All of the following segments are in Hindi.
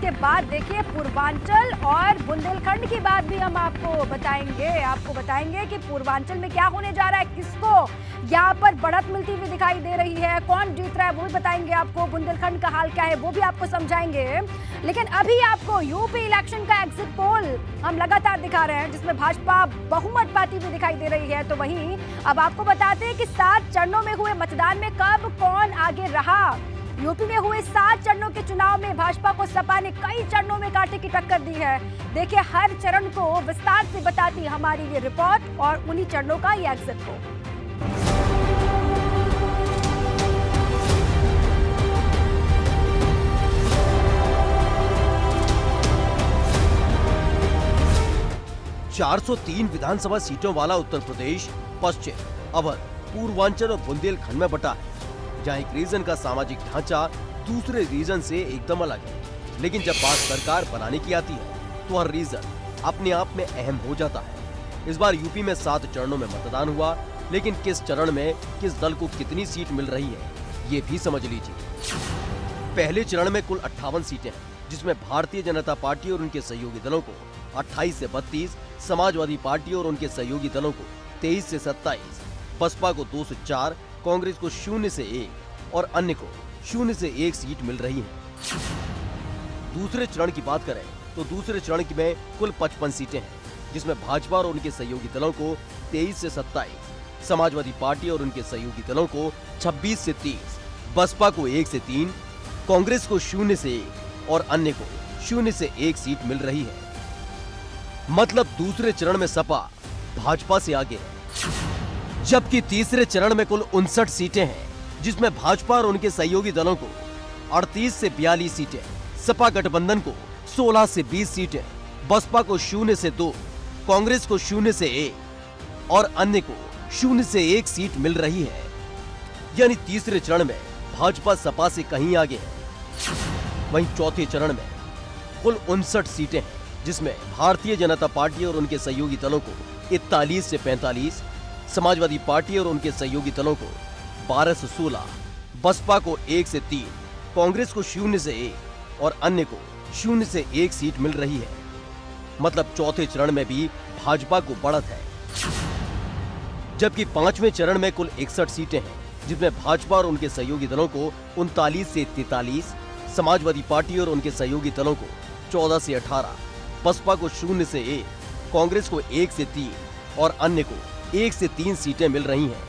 उसके बाद देखिए पूर्वांचल और बुंदेलखंड की बात भी हम आपको बताएंगे कि पूर्वांचल में क्या होने जा रहा है, किसको यहाँ पर बढ़त मिलती हुई दिखाई दे रही है, कौन जीत रहा है वो भी बताएंगे आपको, बुंदेलखंड का हाल क्या है वो भी आपको समझाएंगे। लेकिन अभी आपको यूपी इलेक्शन का एग्जिट पोल हम लगातार दिखा रहे हैं जिसमें भाजपा बहुमत पाती हुई दिखाई दे रही है। तो वहीं अब आपको बताते हैं कि 7 चरणों में हुए मतदान में कब कौन आगे रहा। यूपी में हुए 7 चरणों के चुनाव में भाजपा को सपा ने कई चरणों में कांटे की टक्कर दी है। देखिए हर चरण को विस्तार से बताती हमारी ये रिपोर्ट और उन्हीं चरणों का ये एग्जिट पोल। तीन विधानसभा सीटों वाला उत्तर प्रदेश पश्चिम, अवध, पूर्वांचल और बुंदेलखंड में बटा है, जहां एक रीजन का सामाजिक ढांचा दूसरे रीजन से एकदम अलग है। लेकिन जब बात सरकार बनाने की आती है तो हर रीजन अपने आप में अहम हो जाता है। इस बार यूपी में 7 चरणों में मतदान हुआ, लेकिन किस चरण में किस दल को कितनी सीट मिल रही है ये भी समझ लीजिए। पहले चरण में कुल 58 सीटें हैं, जिसमें भारतीय जनता पार्टी और उनके सहयोगी दलों को 28 से 32, समाजवादी पार्टी और उनके सहयोगी दलों को 23 से 27, बसपा को 2 से 4, कांग्रेस को 0 से 1 और अन्य को 0 से 1 सीट मिल रही है। दूसरे चरण की बात करें तो दूसरे चरण में कुल 55 सीटें हैं, जिसमें भाजपा और उनके सहयोगी दलों को 23 से 27, समाजवादी पार्टी और उनके सहयोगी दलों को 26 से 30, बसपा को 1 से 3, कांग्रेस को 0 से 1 और अन्य को 0 से 1 सीट मिल रही है। मतलब दूसरे चरण में सपा भाजपा से आगे है। जबकि तीसरे चरण में कुल 59 सीटें हैं, जिसमें भाजपा और उनके सहयोगी दलों को 38 से 42 सीटें, सपा गठबंधन को 16 से 20 सीटें, बसपा को 0 से 2, कांग्रेस को 0 से 1 और अन्य को 0 से 1 सीट मिल रही है। यानी तीसरे चरण में भाजपा सपा से कहीं आगे है। वहीं चौथे चरण में कुल 59 सीटें हैं, जिसमें भारतीय जनता पार्टी और उनके सहयोगी दलों को 41 से 45, समाजवादी पार्टी और उनके सहयोगी दलों को 12 से 16, बसपा को 1 से 3, कांग्रेस को 0 से 1 और अन्य को 0 से 1 सीट मिल रही है। मतलब चौथे चरण में भी भाजपा को बढ़त है। जबकि पांचवें चरण में कुल 61 सीटें हैं, जिसमें भाजपा और उनके सहयोगी दलों को 39 से 43, समाजवादी पार्टी और उनके सहयोगी दलों को 14 से 18, बसपा को 0 से 1, कांग्रेस को 1 से 3 और अन्य को 1 से 3 सीटें मिल रही हैं।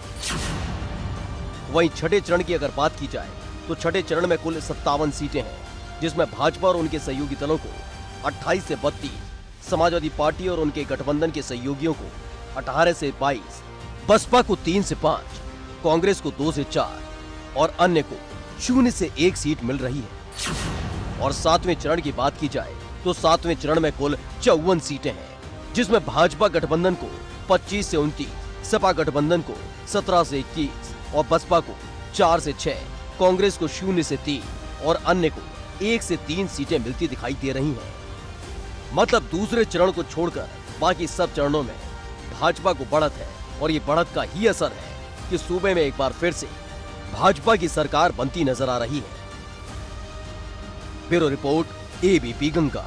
वहीं छठे चरण की अगर बात की जाए तो छठे चरण में कुल 57 सीटें हैं, जिसमें भाजपा और उनके सहयोगी दलों को 28 से 32, समाजवादी पार्टी और उनके गठबंधन के सहयोगियों को 18 से 22, बसपा को 3 से 5, कांग्रेस को 2 से 4 और अन्य को 0 से 1 सीट मिल रही है। और सातवें चरण की बात की जाए तो सातवें चरण में कुल 54 सीटें हैं, जिसमें भाजपा गठबंधन को 25 से 29, सपा गठबंधन को 17 से 21 और बसपा को 4 से 6, कांग्रेस को 0 से 3 और अन्य को 1 से 3 सीटें मिलती दिखाई दे रही हैं। मतलब दूसरे चरण को छोड़कर बाकी सब चरणों में भाजपा को बढ़त है और ये बढ़त का ही असर है कि सूबे में एक बार फिर से भाजपा की सरकार बनती नजर आ रही है। Bureau report, ABP Ganga.